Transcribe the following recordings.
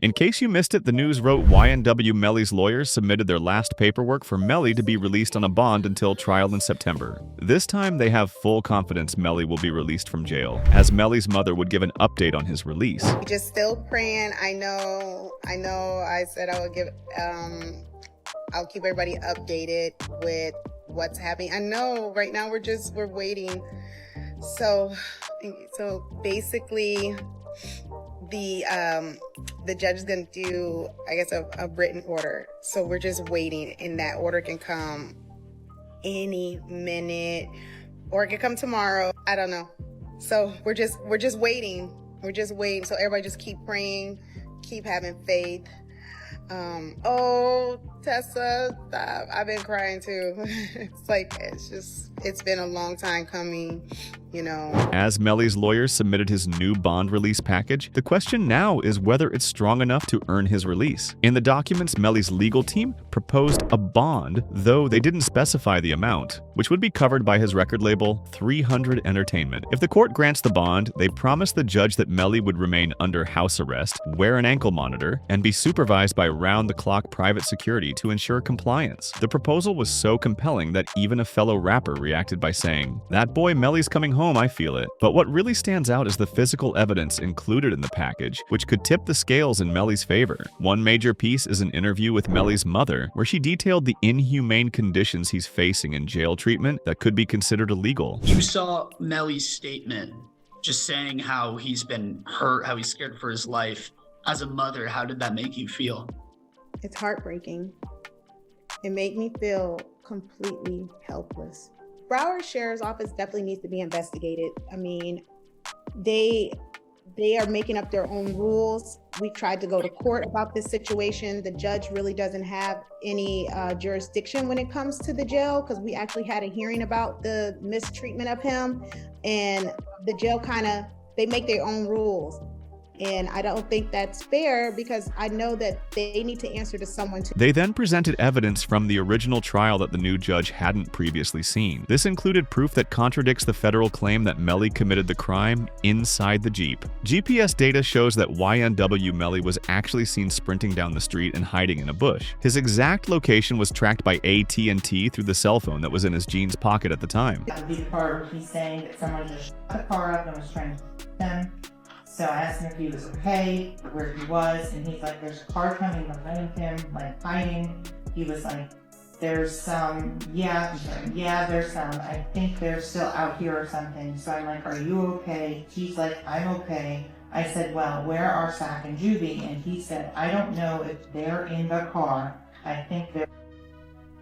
In case you missed it, the news wrote YNW Melly's lawyers submitted their last paperwork for Melly to be released on a bond until trial in September. This time, they have full confidence Melly will be released from jail, as Melly's mother would give an update on his release. Just still praying. I know I said I would give, I'll keep everybody updated with what's happening. I know right now we're waiting. So basically the judge is going to do, I guess, a written order. So we're just waiting, and that order can come any minute, or it could come tomorrow. I don't know. So we're just waiting. We're just waiting. So everybody just keep praying, keep having faith. Oh, Tessa, stop. I've been crying too. It's been a long time coming, you know. As Melly's lawyers submitted his new bond release package, the question now is whether it's strong enough to earn his release. In the documents, Melly's legal team proposed a bond, though they didn't specify the amount, which would be covered by his record label, 300 Entertainment. If the court grants the bond, they promise the judge that Melly would remain under house arrest, wear an ankle monitor, and be supervised by round-the-clock private security to ensure compliance. The proposal was so compelling that even a fellow rapper reacted by saying, "That boy Melly's coming home, I feel it." But what really stands out is the physical evidence included in the package, which could tip the scales in Melly's favor. One major piece is an interview with Melly's mother, where she detailed the inhumane conditions he's facing in jail treatment that could be considered illegal. You saw Melly's statement just saying how he's been hurt, how he's scared for his life. As a mother, how did that make you feel? It's heartbreaking. It made me feel completely helpless. Broward Sheriff's Office definitely needs to be investigated. I mean, they are making up their own rules. We tried to go to court about this situation. The judge really doesn't have any jurisdiction when it comes to the jail, because we actually had a hearing about the mistreatment of him, and the jail they make their own rules. And I don't think that's fair, because I know that they need to answer to someone too. They then presented evidence from the original trial that the new judge hadn't previously seen. This included proof that contradicts the federal claim that Melly committed the crime inside the Jeep. GPS data shows that YNW Melly was actually seen sprinting down the street and hiding in a bush. His exact location was tracked by AT&T through the cell phone that was in his jeans pocket at the time. That would be the part where he's saying that someone just shut the car up and was trying to shoot them. So I asked him if he was okay, where he was, and he's like, "There's a car coming behind him, like hiding." He was like, "There's some, yeah, there's some. I think they're still out here or something." So I'm like, "Are you okay?" He's like, "I'm okay." I said, "Well, where are Sack and Juby?" And he said, "I don't know if they're in the car. I think they're..."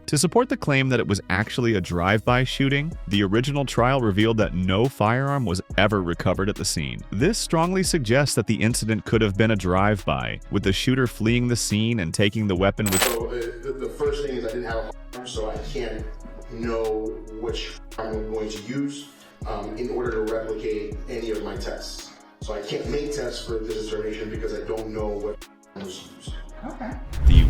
To support the claim that it was actually a drive-by shooting, the original trial revealed that no firearm was ever recovered at the scene. This strongly suggests that the incident could have been a drive-by, with the shooter fleeing the scene and taking the weapon with... So the first thing is I didn't have a firearm, so I can't know which firearm I'm going to use in order to replicate any of my tests. So I can't make tests for this determination because I don't know what firearm was used. Okay.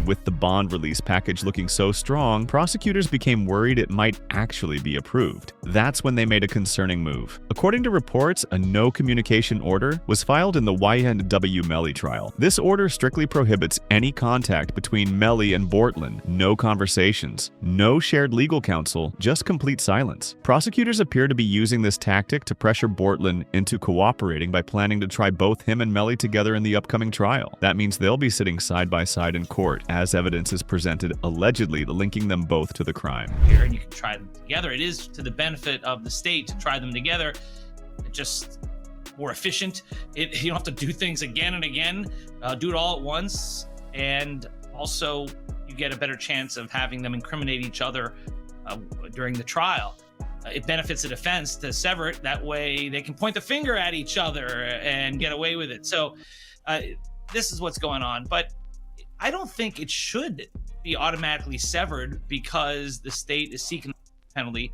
With the bond release package looking so strong, prosecutors became worried it might actually be approved. That's when they made a concerning move. According to reports, a no communication order was filed in the YNW Melly trial. This order strictly prohibits any contact between Melly and Bortland, no conversations, no shared legal counsel, just complete silence. Prosecutors appear to be using this tactic to pressure Bortland into cooperating by planning to try both him and Melly together in the upcoming trial. That means they'll be sitting side by side in court as evidence is presented allegedly linking them both to the crime. Here, and you can try them together. It is to the benefit of the state to try them together. It's just more efficient. You don't have to do things again and again. Do it all at once, and also you get a better chance of having them incriminate each other during the trial. It benefits the defense to sever it. That way they can point the finger at each other and get away with it. So this is what's going on. But I don't think it should be automatically severed because the state is seeking the penalty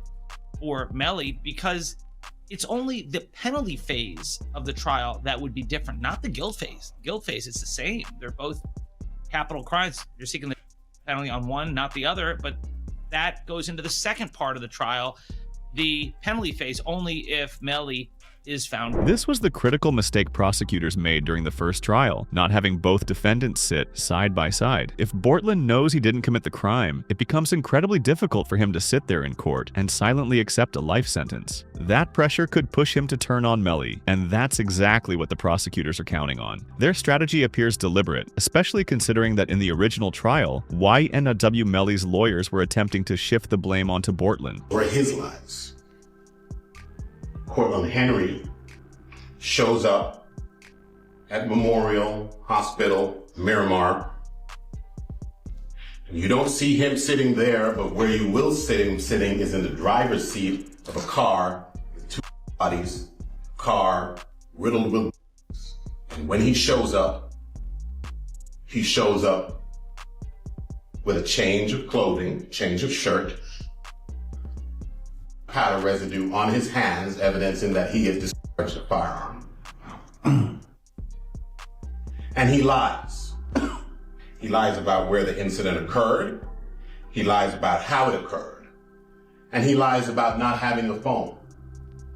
for Melly, because it's only the penalty phase of the trial that would be different, not the guilt phase. Guilt phase, it's the same. They're both capital crimes. You're seeking the penalty on one, not the other, but that goes into the second part of the trial, the penalty phase, only if Melly is found. This was the critical mistake prosecutors made during the first trial, not having both defendants sit side by side. If Bortland knows he didn't commit the crime, it becomes incredibly difficult for him to sit there in court and silently accept a life sentence. That pressure could push him to turn on Melly, and that's exactly what the prosecutors are counting on. Their strategy appears deliberate, especially considering that in the original trial, YNW Melly's lawyers were attempting to shift the blame onto Bortland. For his lives. Cortland Henry shows up at Memorial Hospital, Miramar. You don't see him sitting there, but where you will see him sitting is in the driver's seat of a car with two bodies, car riddled with. And when he shows up with a change of clothing, change of shirt, powder residue on his hands, evidencing that he has discharged a firearm. And he lies. He lies about where the incident occurred. He lies about how it occurred. And he lies about not having a phone.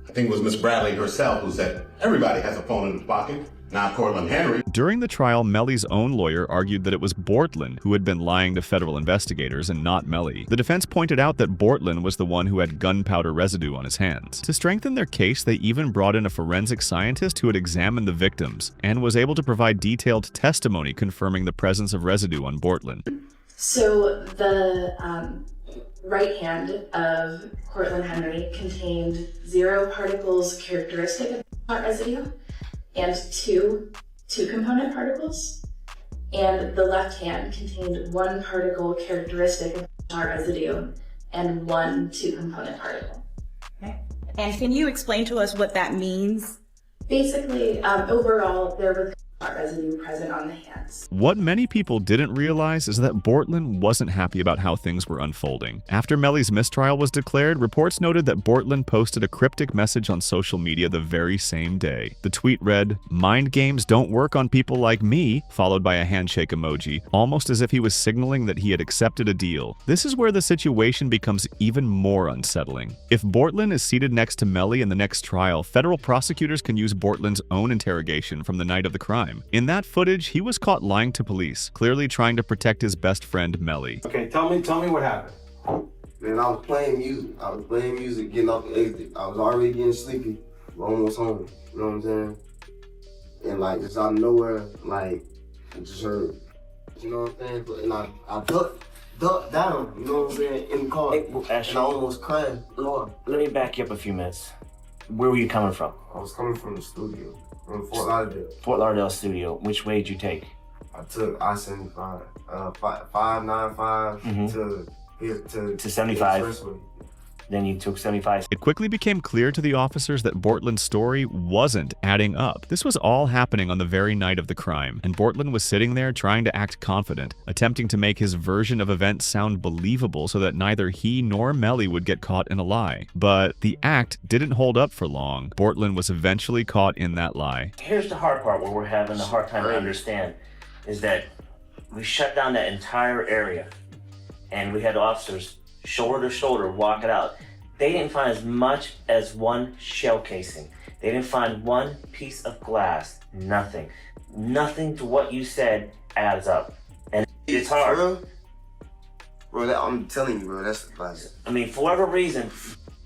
I think it was Miss Bradley herself who said, everybody has a phone in his pocket, not Cortland Henry. During the trial, Melly's own lawyer argued that it was Bortland who had been lying to federal investigators and not Melly. The defense pointed out that Bortland was the one who had gunpowder residue on his hands. To strengthen their case, they even brought in a forensic scientist who had examined the victims and was able to provide detailed testimony confirming the presence of residue on Bortland. So the right hand of Cortland Henry contained 0 particles characteristic of heart residue and two component particles, and the left hand contained 1 particle characteristic of heart residue and 1 2-component particle. Okay. And can you explain to us what that means? Basically, overall, there was heart residue present on the hands. What many people didn't realize is that Bortland wasn't happy about how things were unfolding. After Melly's mistrial was declared, reports noted that Bortland posted a cryptic message on social media the very same day. The tweet read, "Mind games don't work on people like me," followed by a handshake emoji, almost as if he was signaling that he had accepted a deal. This is where the situation becomes even more unsettling. If Bortland is seated next to Melly in the next trial, federal prosecutors can use Bortland's own interrogation from the night of the crime. In that footage, he was caught lying to police, clearly trying to protect his best friend, Melly. Okay, tell me what happened. Man, I was playing music, getting off the exit. I was already getting sleepy, but almost home, you know what I'm saying? And like, just out of nowhere, like, I just heard, you know what I'm saying? And I ducked down, you know what I'm saying, in the car, and I almost crashed. Lord. Let me back you up a few minutes. Where were you coming from? I was coming from the studio, from Fort Lauderdale. Fort Lauderdale studio. Which way did you take? I took I-75, 595 to 75. Expressway. Then you took 75. It quickly became clear to the officers that Bortland's story wasn't adding up. This was all happening on the very night of the crime, and Bortland was sitting there trying to act confident, attempting to make his version of events sound believable so that neither he nor Melly would get caught in a lie. But the act didn't hold up for long. Bortland was eventually caught in that lie. Here's the hard part where we're having a hard time to understand, is that we shut down that entire area, and we had officers shoulder to shoulder walk it out. They didn't find as much as 1 shell casing. They didn't find 1 piece of glass. Nothing. Nothing to what you said adds up. And it's hard. Bro, I'm telling you, bro, that's the class. I mean, for whatever reason,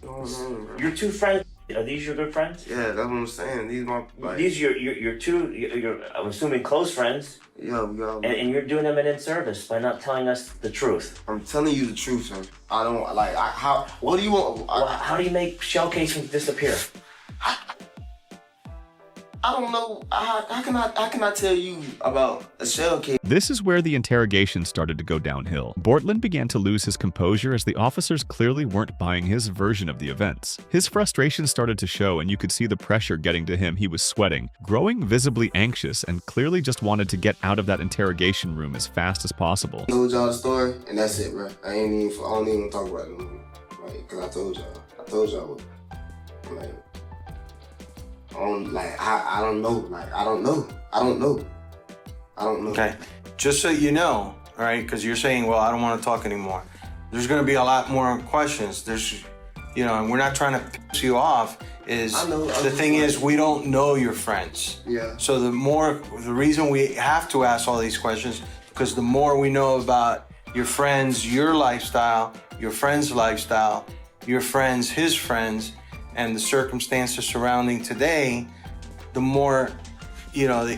your 2 friends, are these your good friends? Yeah, that's what I'm saying. These my like, these your 2, I'm assuming close friends. Yeah, we got. And you're doing them an inservice by not telling us the truth. I'm telling you the truth, sir. I don't like. How? What do you want? How do you make shell casings disappear? I don't know. How can I tell you about a shell case? This is where the interrogation started to go downhill. Bortland began to lose his composure as the officers clearly weren't buying his version of the events. His frustration started to show, and you could see the pressure getting to him. He was sweating, growing visibly anxious, and clearly just wanted to get out of that interrogation room as fast as possible. I told y'all the story, and that's it, bro. I don't even talk about it no more. Like, cause I told y'all, like. I don't know. Okay, just so you know, all right, because you're saying, well, I don't want to talk anymore. There's going to be a lot more questions. And we're not trying to piss you off. is I the thing is we don't know your friends. Yeah. So the reason we have to ask all these questions, because the more we know about your friends, your lifestyle, your friend's lifestyle, your friends, his friends, and the circumstances surrounding today, the more, the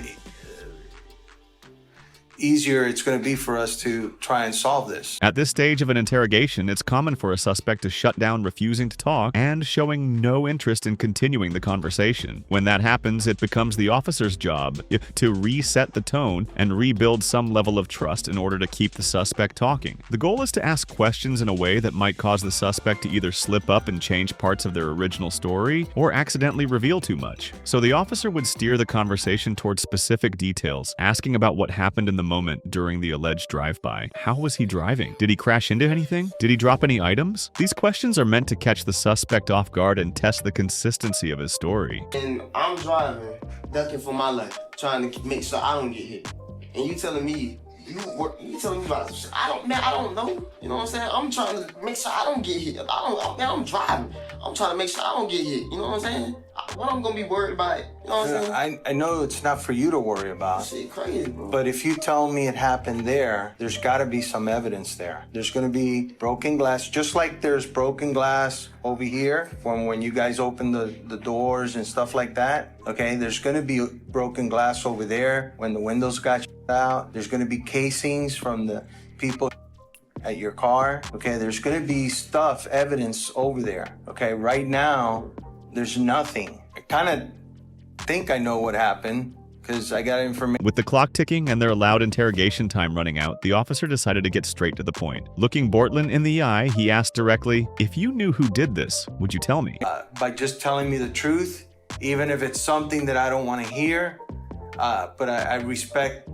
easier it's going to be for us to try and solve this. At this stage of an interrogation, it's common for a suspect to shut down, refusing to talk, and showing no interest in continuing the conversation. When that happens, it becomes the officer's job to reset the tone and rebuild some level of trust in order to keep the suspect talking. The goal is to ask questions in a way that might cause the suspect to either slip up and change parts of their original story or accidentally reveal too much. So the officer would steer the conversation towards specific details, asking about what happened in the moment during the alleged drive-by. How was he driving? Did he crash into anything? Did he drop any items? These questions are meant to catch the suspect off guard and test the consistency of his story. And I'm driving, ducking for my life, trying to make sure I don't get hit. And you telling me, you telling me about some shit. I don't know. You know what I'm saying? I'm trying to make sure I don't get hit. I'm driving. I'm trying to make sure I don't get hit. You know what I'm saying? What I'm gonna be worried about? You know what I'm saying? I know it's not for you to worry about. Shit crazy, bro. But if you tell me it happened there's got to be some evidence there. There's going to be broken glass, just like there's broken glass over here from when you guys open the doors and stuff like that. Okay, there's going to be broken glass over there when the windows got out. There's going to be casings from the people at your car. Okay, there's going to be evidence over there. Okay, right now, there's nothing. I kind of think I know what happened because I got information. With the clock ticking and their allowed interrogation time running out, the officer decided to get straight to the point. Looking Bortlen in the eye, he asked directly, "If you knew who did this, would you tell me?" By just telling me the truth, even if it's something that I don't want to hear, but I respect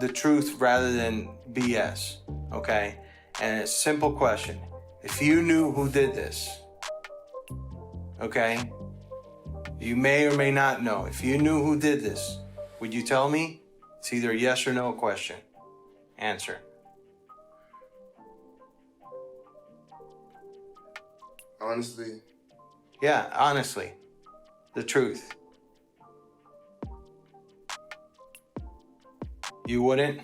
the truth rather than BS, okay? And it's a simple question. If you knew who did this, okay? You may or may not know. If you knew who did this, would you tell me? It's either a yes or no question. Answer. Honestly. Yeah, honestly. The truth. You wouldn't?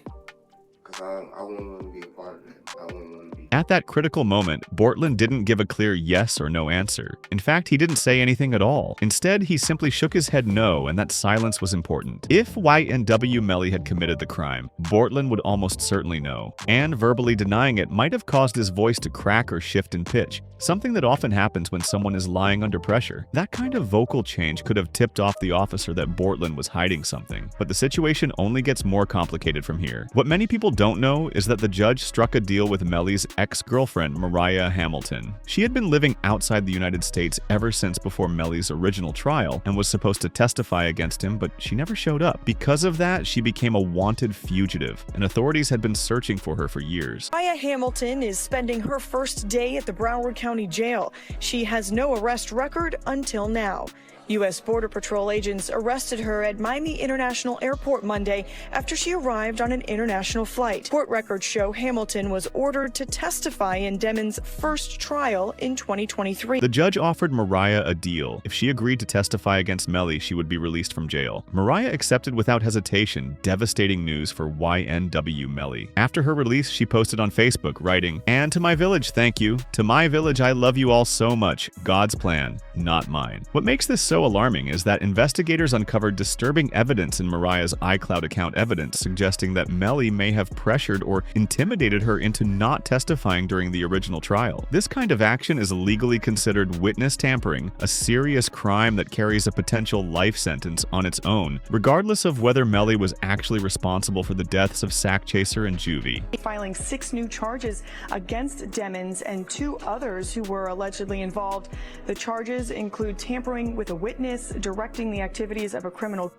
Because I wouldn't want to be a part of it. I wouldn't want to be. At that critical moment, Bortlen didn't give a clear yes or no answer. In fact, he didn't say anything at all. Instead, he simply shook his head no, and that silence was important. If YNW Melly had committed the crime, Bortlen would almost certainly know, and verbally denying it might have caused his voice to crack or shift in pitch, something that often happens when someone is lying under pressure. That kind of vocal change could have tipped off the officer that Bortlen was hiding something, but the situation only gets more complicated from here. What many people don't know is that the judge struck a deal with Melly's ex-girlfriend, Mariah Hamilton. She had been living outside the United States ever since before Melly's original trial and was supposed to testify against him, but she never showed up. Because of that, she became a wanted fugitive, and authorities had been searching for her for years. Mariah Hamilton is spending her first day at the Broward County Jail. She has no arrest record until now. U.S. Border Patrol agents arrested her at Miami International Airport Monday after she arrived on an international flight. Court records show Hamilton was ordered to testify in Demon's first trial in 2023. The judge offered Mariah a deal. If she agreed to testify against Melly, she would be released from jail. Mariah accepted without hesitation, devastating news for YNW Melly. After her release, she posted on Facebook, writing, "And to my village, thank you. To my village, I love you all so much. God's plan, not mine." What makes this so alarming is that investigators uncovered disturbing evidence in Mariah's iCloud account evidence suggesting that Melly may have pressured or intimidated her into not testifying during the original trial. This kind of action is legally considered witness tampering, a serious crime that carries a potential life sentence on its own, regardless of whether Melly was actually responsible for the deaths of Sack Chaser and Juvie. Filing 6 new charges against Demons and 2 others who were allegedly involved. The charges include tampering with a witness, directing the activities of a criminal,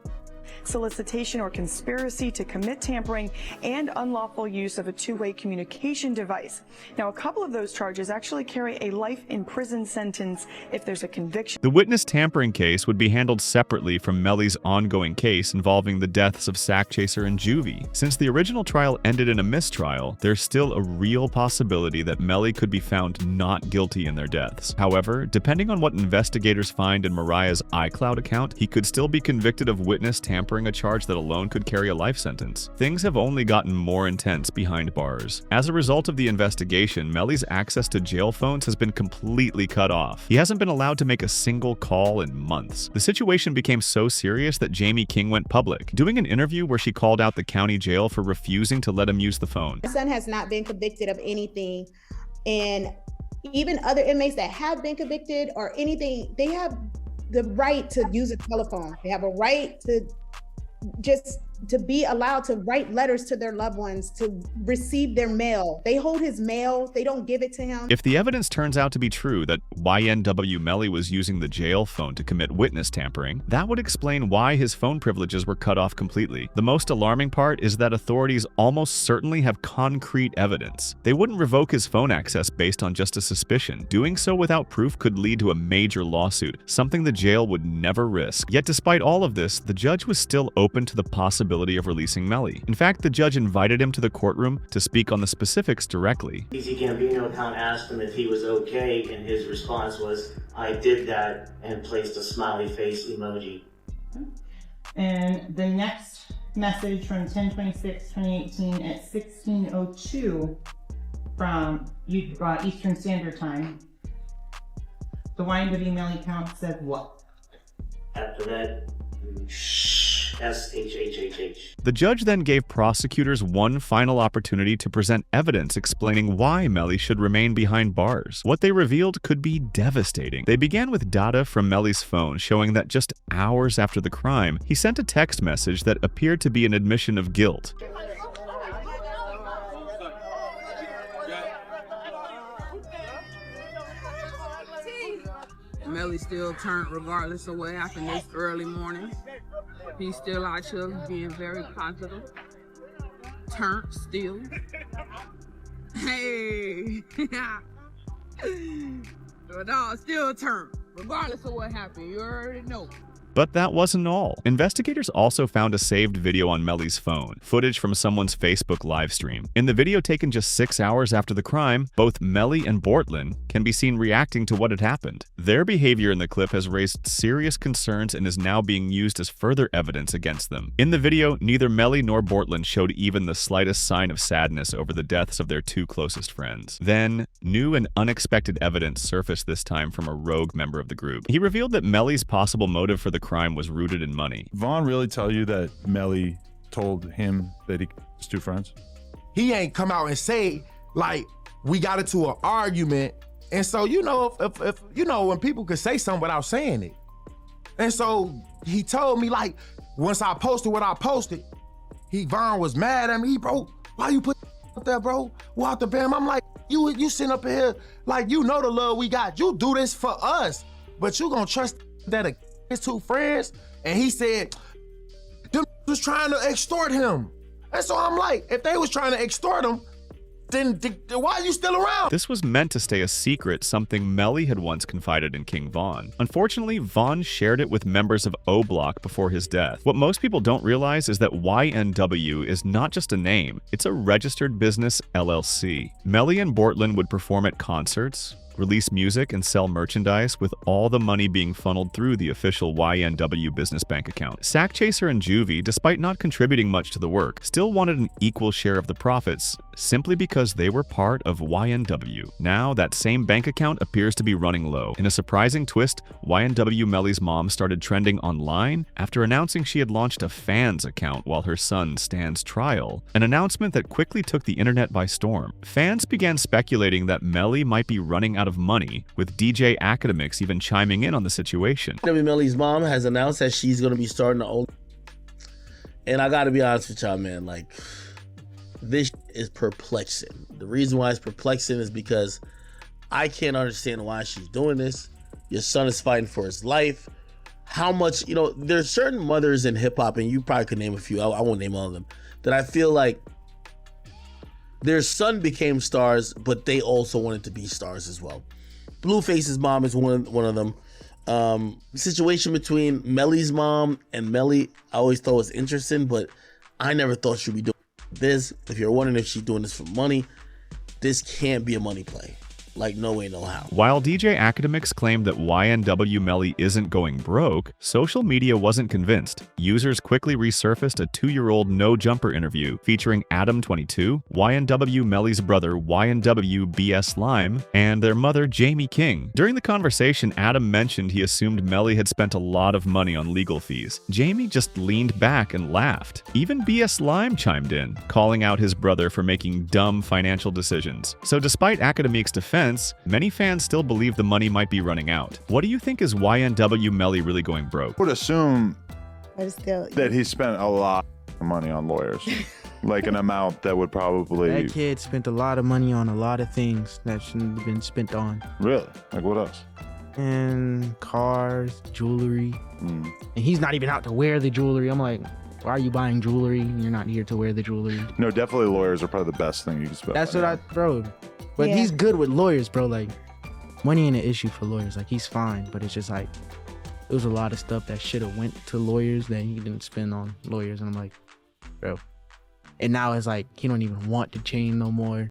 solicitation or conspiracy to commit tampering, and unlawful use of a two-way communication device. Now, a couple of those charges actually carry a life in prison sentence if there's a conviction. The witness tampering case would be handled separately from Melly's ongoing case involving the deaths of Sack Chaser and Juvie. Since the original trial ended in a mistrial, there's still a real possibility that Melly could be found not guilty in their deaths. However, depending on what investigators find in Mariah's iCloud account, he could still be convicted of witness tampering, a charge that alone could carry a life sentence. Things have only gotten more intense behind bars. As a result of the investigation, Melly's access to jail phones has been completely cut off. He hasn't been allowed to make a single call in months. The situation became so serious that Jamie King went public, doing an interview where she called out the county jail for refusing to let him use the phone. My son has not been convicted of anything, and even other inmates that have been convicted or anything, they have the right to use a telephone. They have a right to just to be allowed to write letters to their loved ones, to receive their mail. They hold his mail, they don't give it to him. If the evidence turns out to be true that YNW Melly was using the jail phone to commit witness tampering, that would explain why his phone privileges were cut off completely. The most alarming part is that authorities almost certainly have concrete evidence. They wouldn't revoke his phone access based on just a suspicion. Doing so without proof could lead to a major lawsuit, something the jail would never risk. Yet despite all of this, the judge was still open to the possibility of releasing Melly. In fact, the judge invited him to the courtroom to speak on the specifics directly. PC Gambino account asked him if he was okay, and his response was, "I did that," and placed a smiley face emoji. And the next message from 10/26/2018 at 16:02 from Eastern Standard Time. The YNW Melly account said what? After that, SHHHH. The judge then gave prosecutors one final opportunity to present evidence explaining why Melly should remain behind bars. What they revealed could be devastating. They began with data from Melly's phone showing that just hours after the crime, he sent a text message that appeared to be an admission of guilt. Melly still turned regardless of what happened this early morning. He's still out here being very positive. Turned still. Hey! The dog still turned, regardless of what happened. You already know. But that wasn't all. Investigators also found a saved video on Melly's phone, footage from someone's Facebook livestream. In the video taken just 6 hours after the crime, both Melly and Bortlin can be seen reacting to what had happened. Their behavior in the clip has raised serious concerns and is now being used as further evidence against them. In the video, neither Melly nor Bortlin showed even the slightest sign of sadness over the deaths of their two closest friends. Then, new and unexpected evidence surfaced this time from a rogue member of the group. He revealed that Melly's possible motive for the crime was rooted in money. Vaughn really tell you that Melly told him that he was two friends? He ain't come out and say, like, we got into an argument. And so, you know, if you know, when people could say something without saying it. And so he told me, like, once I posted what I posted, Vaughn was mad at me. Bro, why you put up there, bro? Walk the bam. I'm like, you sitting up here, like, you know the love we got. You do this for us, but you gonna trust that his two friends? And he said, them was trying to extort him. And so I'm like, if they was trying to extort him, then why are you still around? This was meant to stay a secret, something Melly had once confided in King Vaughn. Unfortunately, Vaughn shared it with members of O Block before his death. What most people don't realize is that YNW is not just a name, it's a registered business LLC. Melly and Bortlin would perform at concerts, release music, and sell merchandise, with all the money being funneled through the official YNW business bank account. Sack Chaser and Juvie, despite not contributing much to the work, still wanted an equal share of the profits, simply because they were part of YNW. Now, that same bank account appears to be running low. In a surprising twist, YNW Melly's mom started trending online after announcing she had launched a fans account while her son stands trial, an announcement that quickly took the internet by storm. Fans began speculating that Melly might be running out of money, with DJ Academics even chiming in on the situation. YNW Melly's mom has announced that she's going to be starting to and I got to be honest with y'all, man, like, this is perplexing. The reason why it's perplexing is because I can't understand why she's doing this. Your son is fighting for his life. how much, you know, there's certain mothers in hip hop, and you probably could name a few, I won't name all of them, that I feel like their son became stars, but they also wanted to be stars as well. Blueface's mom is one of them. Situation between Melly's mom and Melly, I always thought was interesting, but I never thought she'd be doing this. If you're wondering if she's doing this for money, this can't be a money play. Like, no way, no how. While DJ Academics claimed that YNW Melly isn't going broke, social media wasn't convinced. Users quickly resurfaced a 2-year-old no-jumper interview featuring Adam22, YNW Melly's brother YNW BS Lime, and their mother Jamie King. During the conversation, Adam mentioned he assumed Melly had spent a lot of money on legal fees. Jamie just leaned back and laughed. Even BS Lime chimed in, calling out his brother for making dumb financial decisions. So despite Academics' defense, many fans still believe the money might be running out. What do you think is YNW Melly really going broke? I would assume Still, that he spent a lot of money on lawyers. Like an amount that would probably... That kid spent a lot of money on a lot of things that shouldn't have been spent on. Really? Like what else? And cars, jewelry. And he's not even out to wear the jewelry. I'm like, why are you buying jewelry? You're not here to wear the jewelry. No, definitely lawyers are probably the best thing you can spend. That's what I, bro. But Yeah. he's good with lawyers, bro. Like, money ain't an issue for lawyers. Like, he's fine, but it's just like, there was a lot of stuff that should have went to lawyers that he didn't spend on lawyers. And I'm like, bro. And now it's like, he don't even want the chain no more.